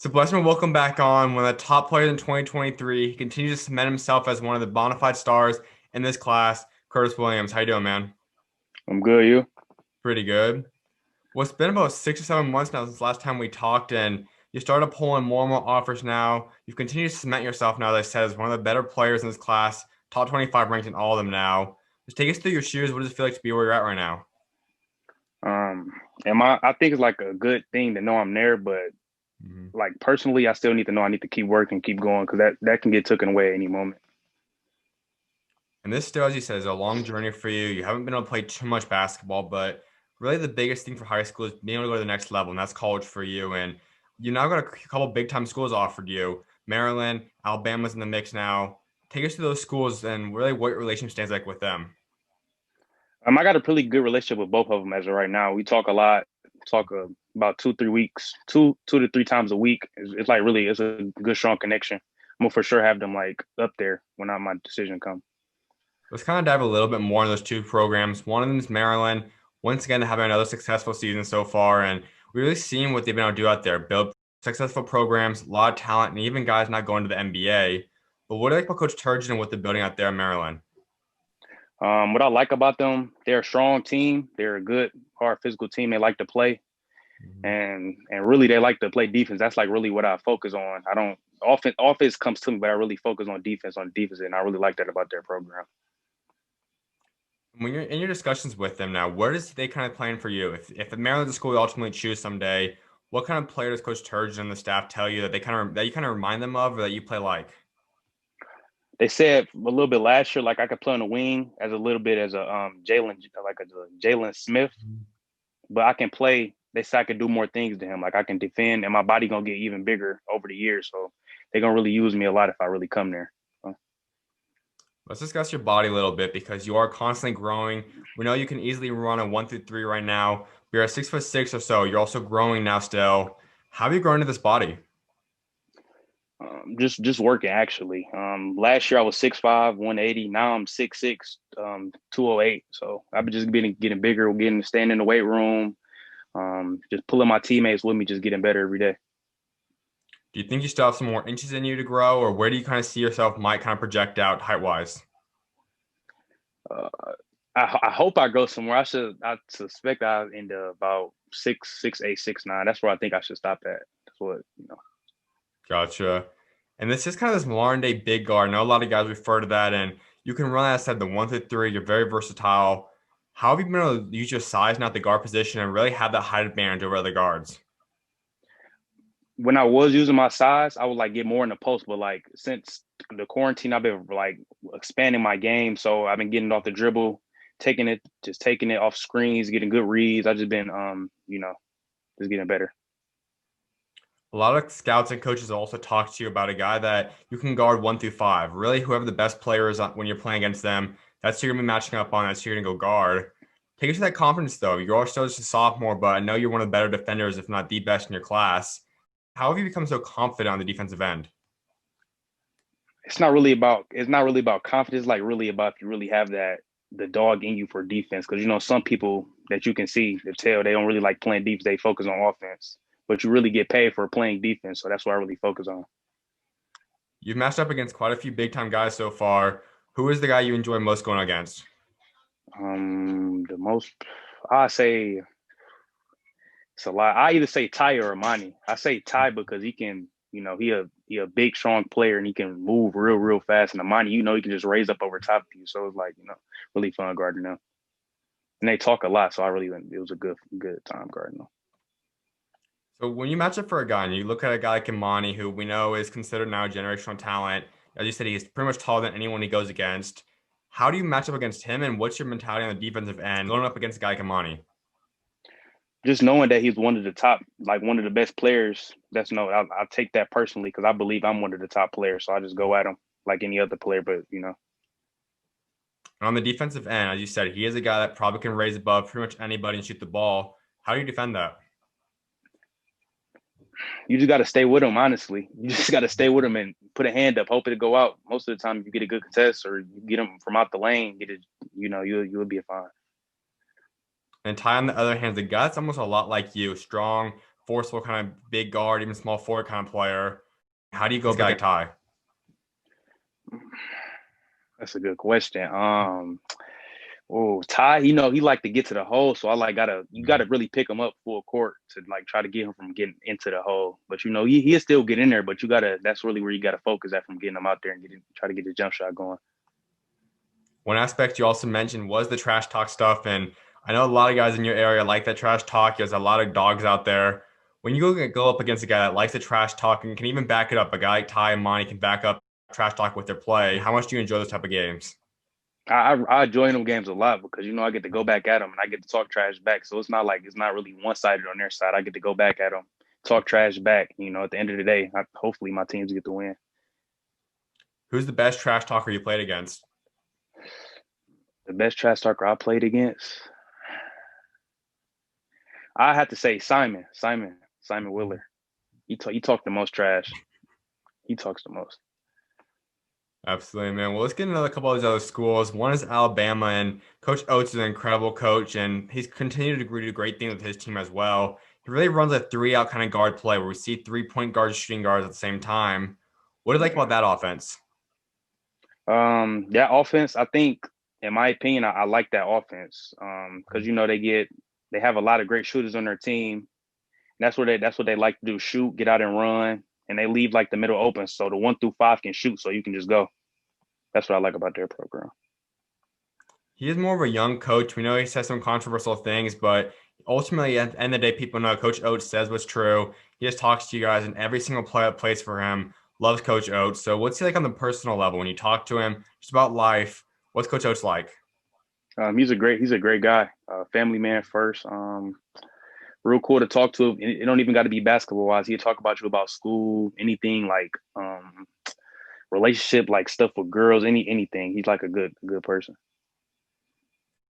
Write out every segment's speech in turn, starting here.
So Blessman, welcome back on. One of the top players in 2023. He continues to cement himself as one of the bona fide stars in this class. Curtis Williams, how you doing, man? I'm good, you? Pretty good. Well, it's been about 6 or 7 months now since last time we talked, and you started pulling more and more offers now. You've continued to cement yourself now, as I said, as one of the better players in this class, top 25 ranked in all of them now. Just take us through your shoes. What does it feel like to be where you're at right now? Um, I think it's like a good thing to know I'm there, but Mhm. like personally, I still need to know I need to keep working, keep going, because that can get taken away at any moment. And this still, as you said, is a long journey for you. You haven't been able to play too much basketball, but really the biggest thing for high school is being able to go to the next level, and that's college for you. And you now got a couple big time schools offered you. Maryland, Alabama's in the mix now. Take us to those schools and really what your relationship stands like with them. I got a pretty good relationship with both of them as of right now. We talk a lot, talk about 2, 3 weeks, two to three times a week. It's like really, it's a good strong connection. I'm gonna for sure have them like up there when my decision comes. Let's kind of dive a little bit more into those two programs. One of them is Maryland. Once again, having another successful season so far, and we really seen what they've been able to do out there. Build successful programs, a lot of talent, and even guys not going to the NBA. But what do you like about Coach Turgeon and what they're building out there in Maryland? What I like about them, they're a strong team. They're a good, hard physical team. They like to play. Mhm. And really they like to play defense. That's like really what I focus on. I don't offense comes to me, but I really focus on defense, and I really like that about their program. When you're in your discussions with them now, where does they kind of plan for you? If Maryland's a school you ultimately choose someday, what kind of player does Coach Turgeon and the staff tell you that you kind of remind them of or that you play like? They said a little bit last year, like I could play on the wing as a little bit as a Jalen, like a Jalen Smith, but I can play. They said I could do more things to him. Like I can defend, and my body gonna get even bigger over the years. So they're gonna really use me a lot if I really come there. So, Let's discuss your body a little bit because you are constantly growing. We know you can easily run a 1 through 3 right now. You're at 6'6" or so. You're also growing now still. How have you grown into this body? just working actually. Last year I was 6'5", 180. Now I'm 6'6", 208. So I've been just getting bigger, getting staying in the weight room, just pulling my teammates with me, just getting better every day. Do you think you still have some more inches in you to grow, or where do you kind of see yourself might kind of project out height wise? Uh, I hope I go somewhere. I suspect I end up about 6'8", 6'9". That's where I think I should stop at. That's what. Gotcha. And this is kind of this modern day big guard. I know a lot of guys refer to that, and you can run outside the 1 through 3. You're very versatile. How have you been able to use your size now at the guard position and really have that height advantage over other guards? When I was using my size, I would like get more in the post, but like since the quarantine, I've been like expanding my game. So I've been getting off the dribble, taking it off screens, getting good reads. I just been just getting better. A lot of scouts and coaches also talk to you about a guy that you can guard 1 through 5. Really, whoever the best player is when you're playing against them, that's who you're gonna be matching up on. That's who you're gonna go guard. Take us to that confidence though. You're still just a sophomore, but I know you're one of the better defenders, if not the best in your class. How have you become so confident on the defensive end? It's not really about confidence. It's like really about if you really have the dog in you for defense. Because some people that you can see they tell they don't really like playing defense. They focus on offense, but you really get paid for playing defense. So that's what I really focus on. You've matched up against quite a few big time guys so far. Who is the guy you enjoy most going against? The most I say it's a lot. I either say Ty or Amani. I say Ty because he can, he a big strong player and he can move real fast. And Amani, he can just raise up over top of you. So it's like really fun guarding them. And they talk a lot, so it was a good time guarding them. So when you match up for a guy and you look at a guy like Imani, who we know is considered now a generational talent, as you said, he's pretty much taller than anyone he goes against. How do you match up against him, and what's your mentality on the defensive end going up against a guy like Imani? Just knowing that he's one of the top, like one of the best players. I take that personally because I believe I'm one of the top players. So I just go at him like any other player. But And on the defensive end, as you said, he is a guy that probably can raise above pretty much anybody and shoot the ball. How do you defend that? you just got to stay with him. Honestly, you just got to stay with him and put a hand up, hope it go out. Most of the time, if you get a good contest or you get him from out the lane, get it. You'll be fine. And Ty, on the other hand, the guy's almost a lot like you, strong, forceful kind of big guard, even small forward kind of player. How do you go This about guy, like Ty? that's a good question. Oh, Ty, he like to get to the hole, so I like you gotta really pick him up full court to like try to get him from getting into the hole. But he'll still get in there, but that's really where you gotta focus at from getting him out there and try to get the jump shot going. One aspect you also mentioned was the trash talk stuff, and I know a lot of guys in your area like that trash talk. There's a lot of dogs out there. When you go up against a guy that likes the trash talk and can even back it up, a guy like Ty and Monty can back up trash talk with their play. How much do you enjoy those type of games? I enjoy them games a lot because I get to go back at them and I get to talk trash back. So it's not really one sided on their side. I get to go back at them, talk trash back. At the end of the day, hopefully my teams get the win. Who's the best trash talker you played against? The best trash talker I played against, I have to say Simon Willer. He talked the most trash. He talks the most. Absolutely, man. Well, let's get into another couple of these other schools. One is Alabama, and Coach Oates is an incredible coach, and he's continued to do great things with his team as well. He really runs a three-out kind of guard play where we see three-point guards, shooting guards at the same time. What do you like about that offense? That offense, I think, in my opinion, I like that offense. Because they have a lot of great shooters on their team. That's what they like to do: shoot, get out and run, and they leave like the middle open so the 1 through 5 can shoot, so you can just go. That's what I like about their program. He is more of a young coach. We know he says some controversial things, but ultimately, at the end of the day, people know Coach Oates says what's true. He just talks to you guys, and every single player that plays for him loves Coach Oates. So, what's he like on the personal level when you talk to him just about life? What's Coach Oates like? He's a great guy. Family man first. Real cool to talk to. It don't even got to be basketball wise. He'll talk about you about school, anything like relationship, like stuff with girls, anything. He's like a good person.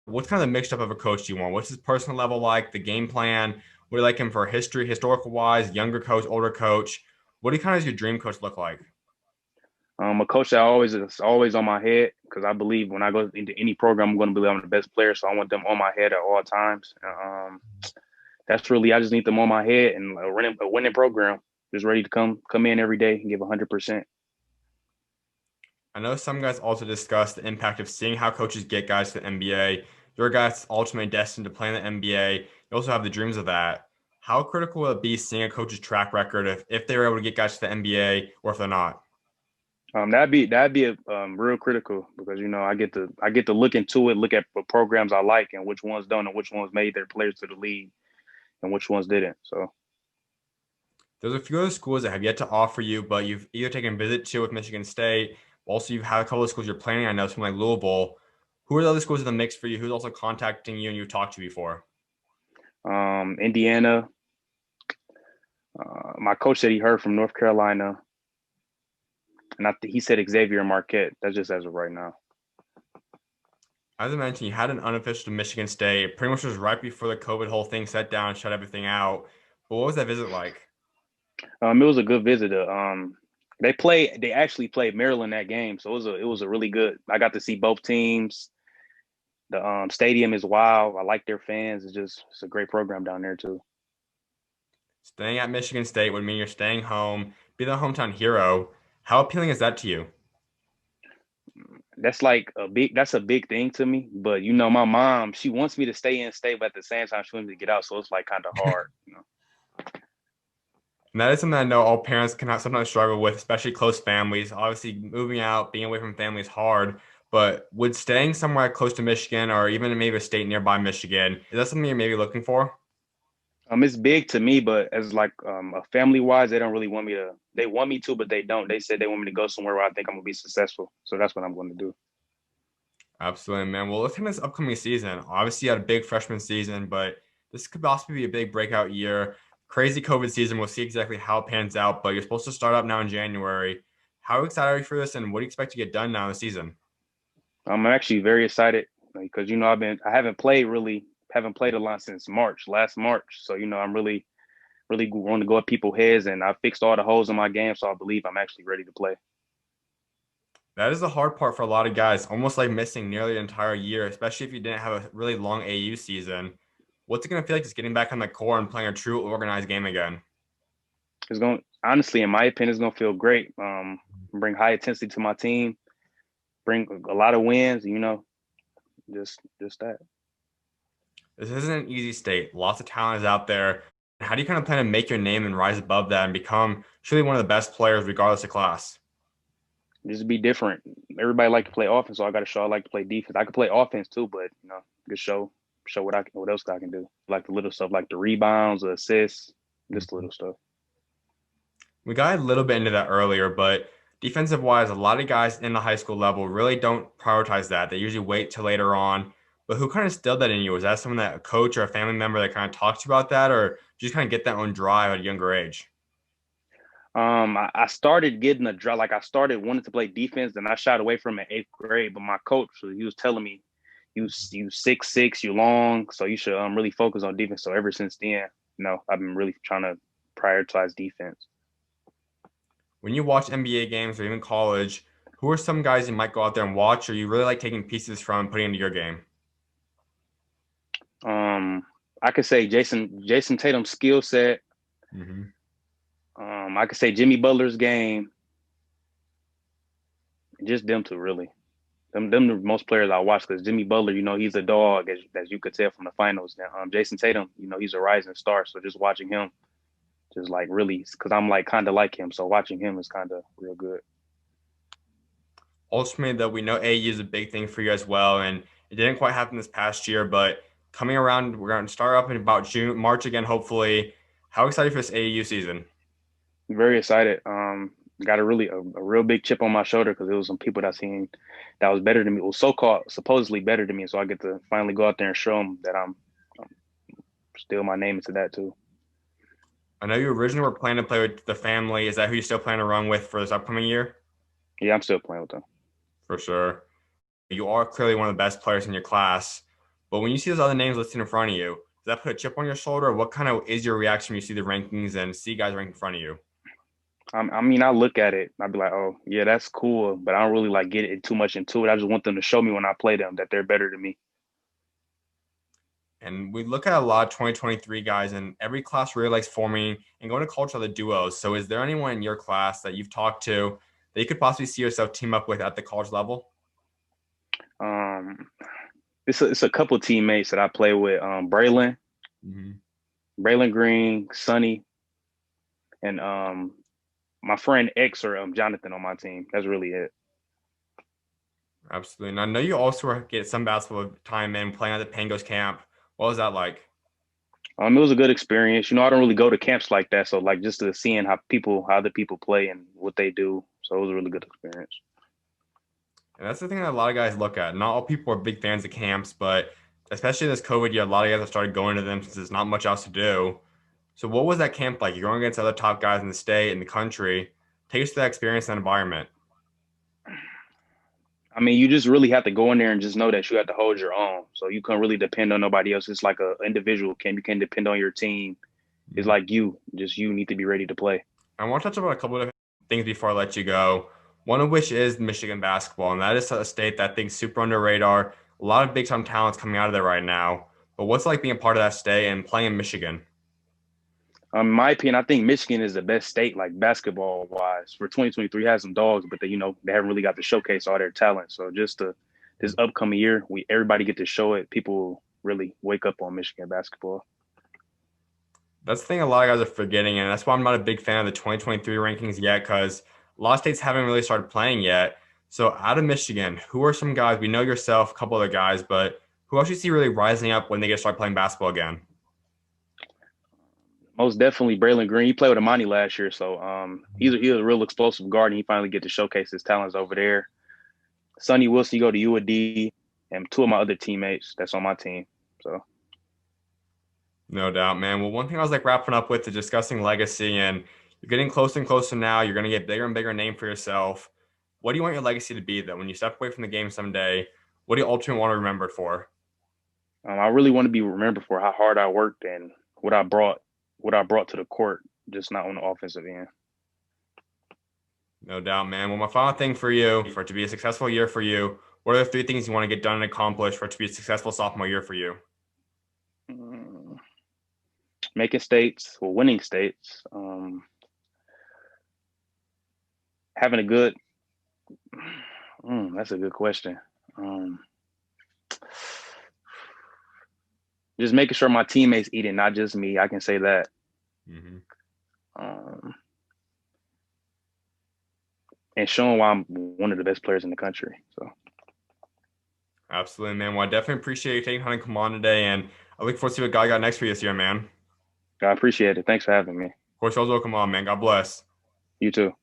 What's kind of the mixed up of a coach do you want? What's his personal level like? The game plan? What do you like him for history, historical wise? Younger coach, older coach? What do you kind of does your dream coach look like? A coach that always is always on my head because I believe when I go into any program, I'm going to believe I'm the best player. So I want them on my head at all times. That's really I just need them on my head and a winning program, just ready to come in every day and give 100%. I know some guys also discuss the impact of seeing how coaches get guys to the NBA. Your guys ultimately destined to play in the NBA. You also have the dreams of that. How critical will it be seeing a coach's track record if they're able to get guys to the NBA or if they're not? That'd be a, real critical because I get to look into it, look at what programs I like and which ones don't, and which ones made their players to the league and which ones didn't. So There's a few other schools that have yet to offer you, but you've either taken a visit to with Michigan State. Also, you've had a couple of schools you're planning. I know some like Louisville. Who are the other schools in the mix for you? Who's also contacting you and you've talked to before? Indiana, my coach said he heard from North Carolina, and he said Xavier Marquette. That's just as of right now. As I mentioned, you had an unofficial to Michigan State. It pretty much was right before the COVID whole thing set down, shut everything out. But what was that visit like? It was a good visit. They actually played Maryland that game, so it was a really good. I got to see both teams. The stadium is wild. I like their fans. It's a great program down there too. Staying at Michigan State would mean you're staying home, be the hometown hero. How appealing is that to you? That's a big thing to me. But my mom, she wants me to stay in state, but at the same time, she wants me to get out. So it's like kind of hard. And that is something I know all parents can have sometimes struggle with, especially close families. Obviously, moving out, being away from family is hard. But would staying somewhere close to Michigan or even maybe a state nearby Michigan, is that something you're maybe looking for? It's big to me, but as like a family wise, they don't really want me to. They want me to, but they don't. They said they want me to go somewhere where I think I'm gonna be successful. So that's what I'm going to do. Absolutely, man. Well, let's hit this upcoming season. Obviously, you had a big freshman season, but this could possibly be a big breakout year. Crazy COVID season. We'll see exactly how it pans out, but you're supposed to start up now in January. How excited are you for this, and what do you expect to get done now in the season? I'm actually very excited because I haven't played a lot since last March. So I'm really want to go at people's heads, and I fixed all the holes in my game, so I believe I'm actually ready to play. That is the hard part for a lot of guys, almost like missing nearly an entire year, especially if you didn't have a really long AU season. What's it going to feel like just getting back on the court and playing a true organized game again? It's going honestly, in my opinion, it's gonna feel great. Bring high intensity to my team, bring a lot of wins. Just that. This isn't an easy state. Lots of talent is out there. How do you kind of plan to make your name and rise above that and become truly one of the best players regardless of class? Just be different. Everybody like to play offense, so I got to show I like to play defense. I can play offense too, but just show what else I can do. Like the little stuff, like the rebounds, the assists, just little stuff. We got a little bit into that earlier, but defensive wise, a lot of guys in the high school level really don't prioritize that. They usually wait till later on. But who kind of instilled that in you? Was that someone that a coach or a family member that kind of talked to you about that, or just kind of get that own drive at a younger age? I started getting a draw. Like I started wanting to play defense, and I shot away from it in eighth grade. But my coach, he was telling me, you 6'6", you long, so you should really focus on defense. So ever since then, I've been really trying to prioritize defense. When you watch NBA games or even college, who are some guys you might go out there and watch, or you really like taking pieces from and putting into your game? Um, I could say Jason Tatum's skill set. Mm-hmm. I could say Jimmy Butler's game. Just them two, really. Them the most players I watch because Jimmy Butler, he's a dog as you could tell from the finals. Now, Jason Tatum, he's a rising star. So just watching him, just like really, because I'm like kind of like him. So watching him is kind of real good. Ultimately, though, we know AAU is a big thing for you as well, and it didn't quite happen this past year, but coming around, we're going to start up in about June, March again, hopefully. How excited for this AAU season? Very excited. Got a real big chip on my shoulder because it was some people that seen that was better than me. It was so called supposedly better than me, so I get to finally go out there and show them that I'm still my name into that too. I know you originally were planning to play with the family. Is that who you still plan to run with for this upcoming year? Yeah, I'm still playing with them. For sure. You are clearly one of the best players in your class, but when you see those other names listed in front of you, does that put a chip on your shoulder? Or what kind of is your reaction when you see the rankings and see guys ranked in front of you? I mean, I look at it, I'd be like, oh yeah, that's cool, but I don't really like get it too much into it. I just want them to show me when I play them that they're better than me. And we look at a lot of 2023 guys, and every class really likes forming and going to college other duos. So, is there anyone in your class that you've talked to that you could possibly see yourself team up with at the college level? Um, it's a couple teammates that I play with. Mm-hmm. Braylon Green, Sonny, and my friend X or Jonathan on my team. That's really it. Absolutely. And I know you also get some basketball time in playing at the Pangos camp. What was that like? It was a good experience. I don't really go to camps like that, so like just to seeing how other people play and what they do. So it was a really good experience. And that's the thing that a lot of guys look at. Not all people are big fans of camps, but especially this COVID year, a lot of guys have started going to them since there's not much else to do. So what was that camp like? You're going against other top guys in the state, in the country. Take us to that experience and environment. I mean, you just really have to go in there and just know that you have to hold your own. So you can't really depend on nobody else. It's like a individual camp. You can't depend on your team. It's like you need to be ready to play. I want to touch about a couple of different things before I let you go. One of which is Michigan basketball, and that is a state that I think super under radar. A lot of big time talents coming out of there right now. But what's it like being a part of that state and playing in Michigan? In my opinion, I think Michigan is the best state, like basketball wise. For 2023, has some dogs, but they haven't really got to showcase all their talent. So this upcoming year, everybody get to show it. People really wake up on Michigan basketball. That's the thing a lot of guys are forgetting, and that's why I'm not a big fan of the 2023 rankings yet, because a lot of states haven't really started playing yet. So out of Michigan, who are some guys? We know yourself, a couple other guys, but who else you see really rising up when they get to start playing basketball again? Most definitely Braylon Green. He played with Amani last year, so he's a real explosive guard, and he finally get to showcase his talents over there. Sonny Wilson, you go to UAD, and two of my other teammates that's on my team. So No doubt, man. Well, one thing I was like wrapping up with is discussing legacy, and you're getting closer and closer now. You're going to get bigger and bigger name for yourself. What do you want your legacy to be, though? When you step away from the game someday, what do you ultimately want to be remembered for? I really want to be remembered for how hard I worked and what I brought to the court, just not on the offensive end. No doubt, man. Well, my final thing for you, for it to be a successful year for you, what are the three things you want to get done and accomplish for it to be a successful sophomore year for you? making states or winning states. Having a good. That's a good question. Um, just making sure my teammates eating, not just me. I can say that. Hmm. Um, and showing why I'm one of the best players in the country. So Absolutely, man. Well, I definitely appreciate you taking time to come on today, and I look forward to see what God got next for you this year, man. Of I appreciate it. Thanks for having me. course, you're always welcome on, man. God bless. You too.